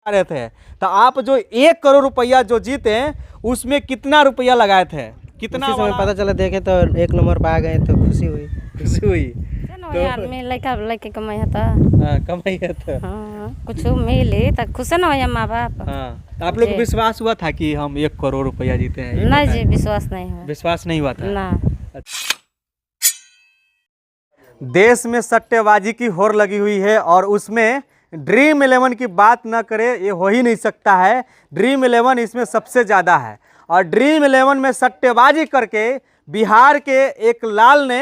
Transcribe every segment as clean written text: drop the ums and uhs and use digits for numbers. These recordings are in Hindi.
रहे थे, तो आप जो 1 करोड़ रुपया जो जीते उसमें कितना रुपया लगाए थे? कितना समय पता चला, देखे तो 1 नंबर पे आ गए तो खुशी हुई। खुशी हुई तो आदमी लड़का कमाई है कमाई है तो कुछ मिली तो खुश न हो माँ बाप। आप लोग को विश्वास हुआ था कि हम 1 करोड़ रुपया जीते हैं? नहीं जी, विश्वास नहीं हुआ। विश्वास नहीं हुआ था ना। देश में सट्टेबाजी की होड़ लगी हुई है और उसमें ड्रीम 11 की बात न करे ये हो ही नहीं सकता है। ड्रीम 11 इसमें सबसे ज़्यादा है और ड्रीम 11 में सट्टेबाजी करके बिहार के एक लाल ने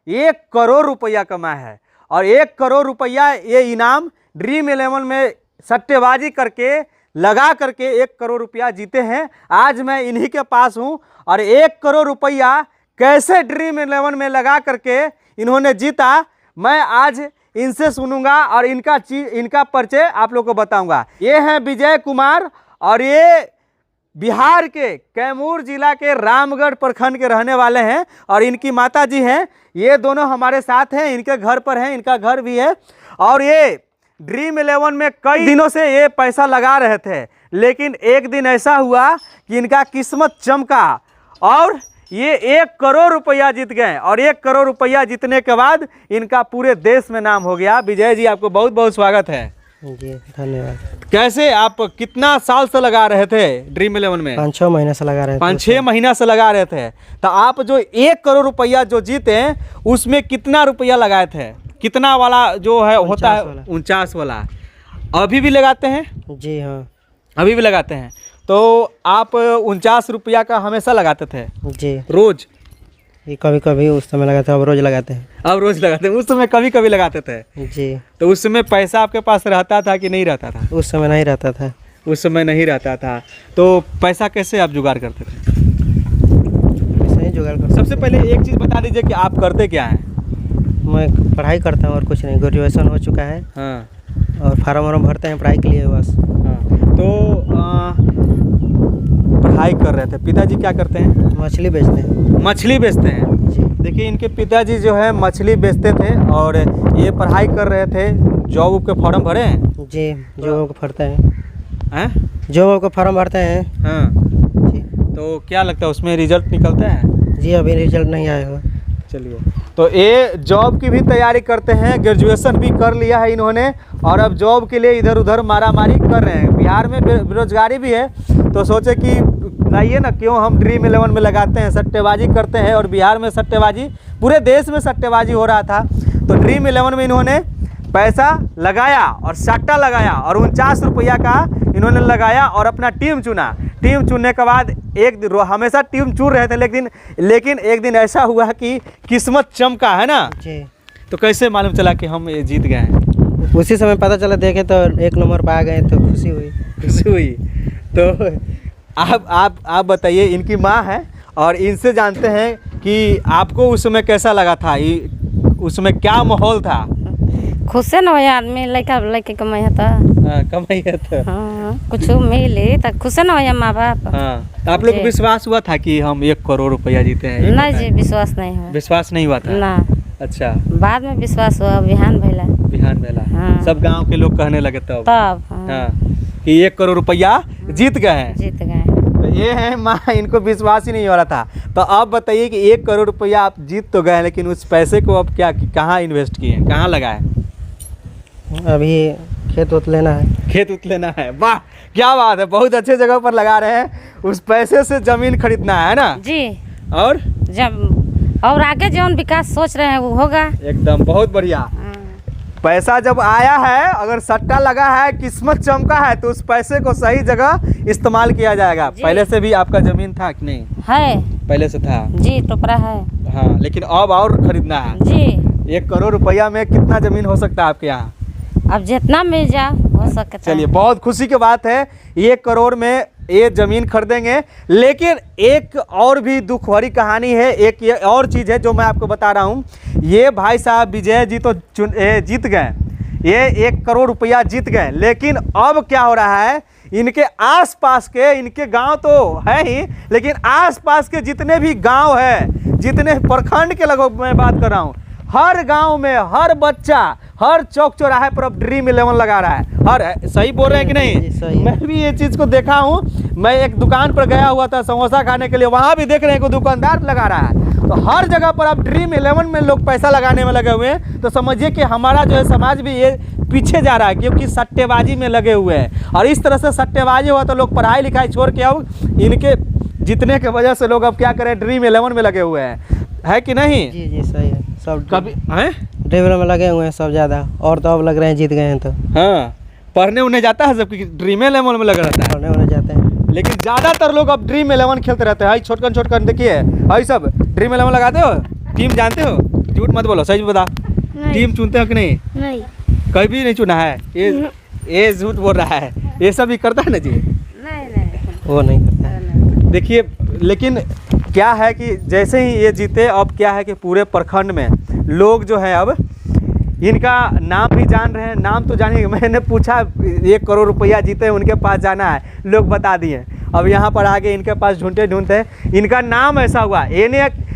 1 करोड़ रुपया कमाया है और 1 करोड़ रुपया ये इनाम ड्रीम 11 में सट्टेबाजी करके लगा करके 1 करोड़ रुपया जीते हैं। आज मैं इन्हीं के पास हूँ और 1 करोड़ रुपया कैसे ड्रीम 11 में लगा करके इन्होंने जीता, मैं आज इनसे सुनूंगा और इनका परिचय आप लोग को बताऊंगा। ये हैं विजय कुमार और ये बिहार के कैमूर जिला के रामगढ़ प्रखंड के रहने वाले हैं और इनकी माता जी हैं। ये दोनों हमारे साथ हैं, इनके घर पर हैं, इनका घर भी है और ये ड्रीम 11 में कई दिनों से ये पैसा लगा रहे थे, लेकिन एक दिन ऐसा हुआ कि इनका किस्मत चमका और ये 1 करोड़ रुपया जीत गए और 1 करोड़ रुपया जीतने के बाद इनका पूरे देश में नाम हो गया। विजय जी, आपको बहुत बहुत स्वागत है। जी धन्यवाद। कैसे आप कितना साल से लगा रहे थे ड्रीम 11 में? 5-6 महीने से लगा रहे थे। 5-6 महीना से लगा रहे थे। तो आप जो 1 करोड़ रुपया जो जीते उसमें कितना रुपया लगाए थे? कितना वाला जो है होता है? 49 वाला। अभी भी लगाते हैं? जी हाँ, अभी भी लगाते हैं। तो आप 49 रुपया का हमेशा लगाते थे? जी रोज? ये कभी कभी उस समय लगाते हैं, अब रोज लगाते हैं। अब रोज लगाते हैं, उस समय कभी कभी लगाते थे? जी। तो उस समय पैसा आपके पास रहता था कि नहीं रहता था? उस समय नहीं रहता था। उस समय नहीं रहता था। तो पैसा कैसे आप जुगाड़ करते थे? पैसा ही जुगाड़ करते। सबसे पहले एक चीज़ बता दीजिए कि आप करते क्या हैं? मैं पढ़ाई करता हूँ और कुछ नहीं, ग्रेजुएशन हो चुका है। हाँ। और फार्म वार्म भरते हैं पढ़ाई के लिए बस। हाँ। तो पढ़ाई कर रहे थे। पिताजी क्या करते हैं? मछली बेचते हैं। मछली बेचते हैं। जी। देखिए, इनके पिताजी जो है मछली बेचते थे और ये पढ़ाई कर रहे थे। जॉब के फॉर्म भरे हैं? जी, जॉब को भरते हैं। हैं? जॉब को फॉर्म भरते हैं। हाँ जी। तो क्या लगता है उसमें रिजल्ट निकलता है? जी, अभी रिजल्ट नहीं आया हुआ। चलिए, तो ये जॉब की भी तैयारी करते हैं, ग्रेजुएशन भी कर लिया है इन्होंने और अब जॉब के लिए इधर उधर मारामारी कर रहे हैं। बिहार में बेरोजगारी भी है, तो सोचे कि लाइए ना, क्यों हम ड्रीम 11 में लगाते हैं, सट्टेबाजी करते हैं। और बिहार में सट्टेबाजी, पूरे देश में सट्टेबाजी हो रहा था, तो ड्रीम 11 में इन्होंने पैसा लगाया और सट्टा लगाया और 49 रुपया का इन्होंने लगाया और अपना टीम चुना। टीम चुनने के बाद एक दिन, हमेशा टीम चुन रहे थे, लेकिन एक दिन ऐसा हुआ कि किस्मत चमका, है ना? जी। तो कैसे मालूम चला कि हम जीत गए हैं? उसी समय पता चला, देखे तो 1 नंबर पे आ गए तो खुशी हुई। खुशी हुई। तो आप बताइए, इनकी माँ है और इनसे जानते हैं कि आपको उस समय कैसा लगा था, उस समय क्या माहौल था? खुश न हो आदमी लड़का कमाई है कमाई है तो कुछ मिली तो खुश न हो माँ बाप। तो आप लोग को विश्वास हुआ था कि हम 1 करोड़ रुपया जीते हैं? नहीं जी, विश्वास नहीं हुआ। विश्वास नहीं हुआ था ना। अच्छा, बाद में विश्वास हुआ, बिहान भैला। बिहान बेला। हाँ। सब गांव के लोग कहने लगे तब हाँ। कि 1 करोड़ रुपया जीत गए हैं। जीत गए। तो ये है माँ, इनको विश्वास ही नहीं हो रहा था। तो आप बताइए कि 1 करोड़ रुपया आप जीत तो गए, लेकिन उस पैसे को अब क्या, कहाँ इन्वेस्ट किए, कहाँ लगाए? अभी खेत उत लेना है। खेत उत लेना है। वाह, क्या बात है, बहुत अच्छे जगह पर लगा रहे हैं। उस पैसे से जमीन खरीदना है ना? जी। और जब और आगे जो विकास सोच रहे हैं वो होगा। एकदम बहुत बढ़िया। पैसा जब आया है, अगर सट्टा लगा है, किस्मत चमका है, तो उस पैसे को सही जगह इस्तेमाल किया जाएगा। पहले से भी आपका जमीन था कि नहीं? है, पहले से था जी, टोपरा है। हाँ, लेकिन अब और खरीदना है जी। 1 करोड़ रुपया में कितना जमीन हो सकता है आपके यहाँ? अब जितना मिल जा हो सकता है। चलिए, बहुत खुशी की बात है, 1 करोड़ में ये जमीन खरीदेंगे। लेकिन एक और भी दुख भरी कहानी है, एक ये और चीज़ है जो मैं आपको बता रहा हूँ। ये भाई साहब विजय जी तो जीत गए, ये 1 करोड़ रुपया जीत गए, लेकिन अब क्या हो रहा है, इनके आसपास के, इनके गांव तो है ही, लेकिन आसपास के जितने भी गांव है, जितने प्रखंड के लगभग मैं बात कर रहा हूँ, हर गांव में हर बच्चा हर चौक चौराहे पर अब ड्रीम 11 लगा रहा है। हर सही बोल रहे हैं कि जी, नहीं? सही है। मैं भी ये चीज़ को देखा हूँ। मैं एक दुकान पर गया हुआ था समोसा खाने के लिए, वहाँ भी देख रहे हैं कि दुकानदार लगा रहा है। तो हर जगह पर अब ड्रीम 11 में लोग पैसा लगाने में लगे हुए हैं। तो समझिए कि हमारा जो है समाज भी ये पीछे जा रहा है, क्योंकि सट्टेबाजी में लगे हुए हैं। और इस तरह से सट्टेबाजी हुआ तो लोग पढ़ाई लिखाई छोड़ के अब इनके जीतने के वजह से लोग अब क्या करें, ड्रीम 11 में लगे हुए हैं, है कि नहीं? जी जी सही है। सब कभी हैं? ड्राइवर में लगे हुए हैं सब ज़्यादा, और तो अब लग रहे हैं जीत गए हैं तो हाँ, पढ़ने उन्हें जाता है सबकी ड्रीम 11 में लगा रहता है। पढ़ने होने जाते हैं। लेकिन ज़्यादातर लोग अब ड्रीम 11 खेलते रहते हैं। हाई छोटकन छोटकन देखिए, हाई सब ड्रीम 11 लगाते हो, टीम जानते हो? झूठ मत बोलो, सही बता। टीम चुनते हो कि नहीं? नहीं कभी नहीं चुना है? ये झूठ बोल रहा है। ये सब भी करता है ना जी? नहीं वो नहीं करता है। देखिए, लेकिन क्या है कि जैसे ही ये जीते, अब क्या है कि पूरे प्रखंड में लोग जो है अब इनका नाम भी जान रहे हैं। नाम तो जानिए, मैंने पूछा 1 करोड़ रुपया जीते उनके पास जाना है, लोग बता दिए। अब यहाँ पर आगे इनके पास ढूंढते ढूंढते इनका नाम ऐसा हुआ,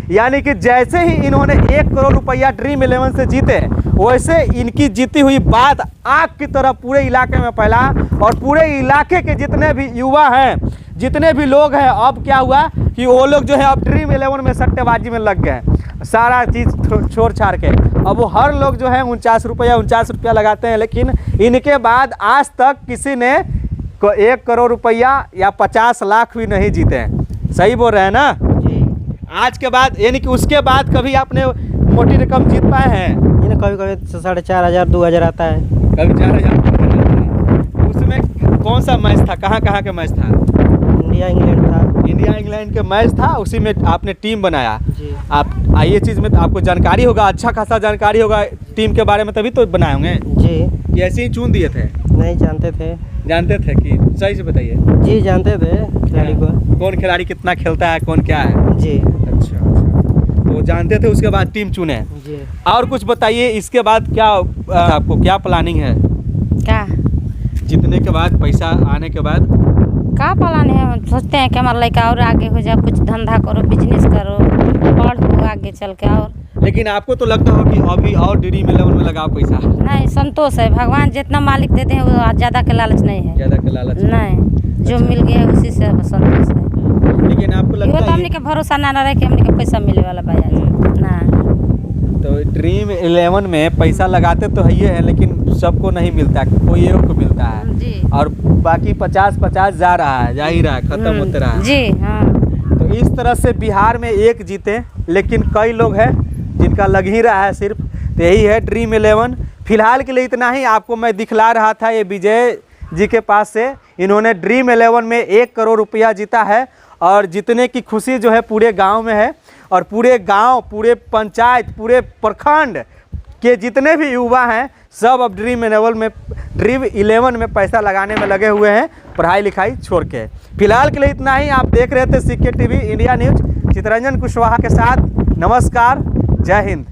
यानी कि जैसे ही इन्होंने 1 करोड़ रुपया ड्रीम 11 से जीते, वैसे इनकी जीती हुई बात आग की तरह पूरे इलाके में फैला। और पूरे इलाके के जितने भी युवा हैं, जितने भी लोग हैं, अब क्या हुआ कि वो लोग जो है अब ड्रीम 11 में सट्टेबाजी में लग गए, सारा चीज़ छोड़ छाड़ के। अब वो हर लोग जो है 49 रुपया लगाते हैं। लेकिन इनके बाद आज तक किसी ने 1 करोड़ रुपया या 50 लाख भी नहीं जीते हैं। सही बोल रहे हैं ना? जी। आज के बाद, यानी कि उसके बाद कभी आपने मोटी रकम जीत पाए हैं? ये ना कभी कभी 4,500 2,000 आता है। कभी 4,000? उसमें कौन सा मैच था, कहाँ के मैच था? इंडिया इंग्लैंड था। इंडिया इंग्लैंड के मैच था, उसी में आपने टीम बनाया। जी। आप ये चीज़ में तो आपको जानकारी होगा, अच्छा खासा जानकारी होगा टीम के बारे में, तभी तो बनाए होंगे जी। कि ऐसे ही चुन दिए थे? नहीं जानते थे। जानते थे कि? सही से बताइए। जी जानते थे खिलाड़ी को। कौन खिलाड़ी कितना खेलता है, कौन क्या है? जी। अच्छा, वो जानते थे, उसके बाद टीम चुने। जी। और कुछ बताइए, इसके बाद क्या आपको क्या प्लानिंग है? क्या जीतने के बाद, पैसा आने के बाद? का प्लान है? हम सोचते हैं कि हमारा लड़का और आगे हो जाए, कुछ धंधा करो, बिजनेस करो, पढ़ो आगे चल के। और लेकिन आपको तो लगता हो कि अभी और ड्रीम 11 में लगाओ पैसा? नहीं, संतोष है। भगवान जितना मालिक देते हैं वो ज़्यादा के लालच नहीं है। ज़्यादा का लालच नहीं, जो मिल गया है उसी से संतोष है। लेकिन आपको इहो लगता तो है हमने के भरोसा ना रहे कि हमने के पैसा मिले वाला बाजा ना। तो ड्रीम 11 में पैसा लगाते तो है ही है, लेकिन सबको नहीं मिलता, कोई एक को मिलता है। जी। और बाकी 50-50 जा रहा है, जा ही रहा है, खत्म होते रहा है। जी हाँ। तो इस तरह से बिहार में एक जीते, लेकिन कई लोग हैं जिनका लग ही रहा है सिर्फ। तो यही है ड्रीम 11। फिलहाल के लिए इतना ही आपको मैं दिखला रहा था। ये विजय जी के पास से इन्होंने ड्रीम 11 में 1 करोड़ रुपया जीता है, और जीतने की खुशी जो है पूरे गांव में है। और पूरे गांव, पूरे पंचायत, पूरे प्रखंड के जितने भी युवा हैं, सब अब ड्रीम 11 में पैसा लगाने में लगे हुए हैं, पढ़ाई लिखाई छोड़ के। फिलहाल के लिए इतना ही। आप देख रहे थे CK TV India news, Chitranjan Kushwaha के साथ। नमस्कार, जय हिंद।